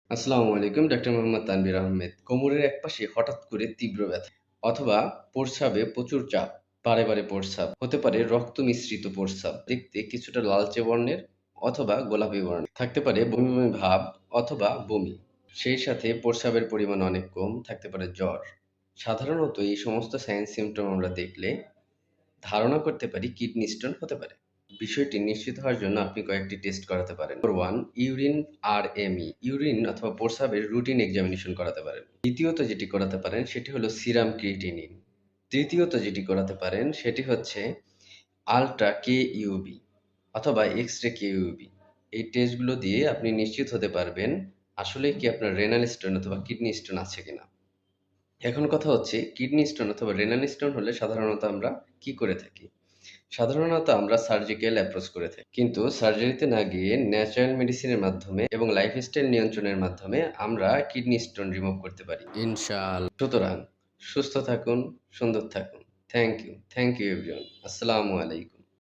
আসসালামু আলাইকুম। ডাক্তার মোহাম্মদ তানভীর আহমেদ। কোমরের একপাশে হঠাৎ করে তীব্র ব্যথা অথবা প্রস্রাবে প্রচুর চাপ, বারে, বারে প্রস্রাব হতে পারে রক্ত মিশ্রিত প্রস্রাব। দেখতে কিছুটা লালচে বর্ণের অথবা গোলাপি বর্ণের। থাকতে পারে বমি, বমি ভাব অথবা বমি। সেই সাথে প্রস্রাবের পরিমাণ অনেক কম, থাকতে পারে জ্বর। সাধারণত এই সমস্ত সাইন সিম্পটম আমরা দেখলে ধারণা করতে পারি কিডনি স্টোন হতে পারে। বিষয়টি নিশ্চিত হওয়ার জন্য আপনি কয়েকটি টেস্ট করাতে পারেন। নম্বর 1, ইউরিন আরএমই, ইউরিন অথবা প্রস্রাবের রুটিন এক্সামিনেশন করাতে পারেন। দ্বিতীয়ত যেটি করাতে পারেন সেটি হলো সিরাম ক্রিয়েটিনিন। তৃতীয়ত যেটি করাতে পারেন সেটি হচ্ছে আল্ট্রা কেইউবি অথবা এক্স-রে কেইউবি। এই টেস্টগুলো দিয়ে আপনি নিশ্চিত হতে পারবেন আসলেই কি আপনার রেনাল স্টোন অথবা কিডনি স্টোন আছে কিনা। এখন কথা হচ্ছে কিডনি স্টোন অথবা রেনাল স্টোন হলে সাধারণত আমরা কি করে থাকি? সাধারণত আমরা সার্জিক্যাল অ্যাপ্রোচ করে থাকি। কিন্তু সার্জারিতে না গিয়ে ন্যাচারাল মেডিসিনের মাধ্যমে এবং লাইফস্টাইল নিয়ন্ত্রণের মাধ্যমে আমরা কিডনি স্টোন রিমুভ করতে পারি ইনশাআল্লাহ। সুতরাং সুস্থ থাকুন, সুন্দর থাকুন। Thank you everyone. আসসালামু আলাইকুম।